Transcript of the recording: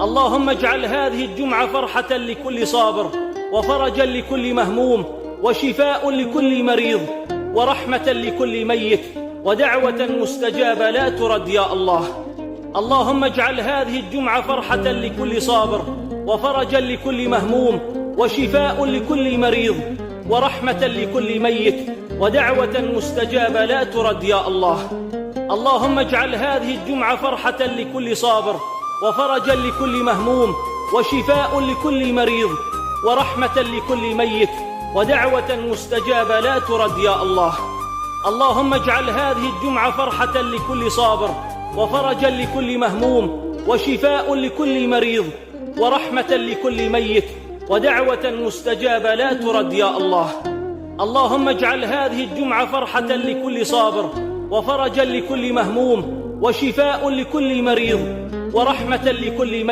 اللهم اجعل هذه الجمعة فرحة لكل صابر، وفرجا لكل مهموم، وشفاء لكل مريض، ورحمة لكل ميت، ودعوة مستجابة لا ترد يا الله. اللهم اجعل هذه الجمعة فرحة لكل صابر، وفرجا لكل مهموم، وشفاء لكل مريض، ورحمة لكل ميت، ودعوة مستجابة لا ترد يا الله. اللهم اجعل هذه الجمعة فرحة لكل صابر، وفرجا لكل مهموم، وشفاء لكل مريض، ورحمة لكل ميت، ودعوة مستجابة لا ترد يا الله. اللهم اجعل هذه الجمعة فرحة لكل صابر، وفرجا لكل مهموم، وشفاء لكل مريض، ورحمة لكل ميت، ودعوة مستجابة لا ترد يا الله. اللهم اجعل هذه الجمعة فرحة لكل صابر، وفرجا لكل مهموم، وشفاء لكل مريض، ورحمة لكل ميت.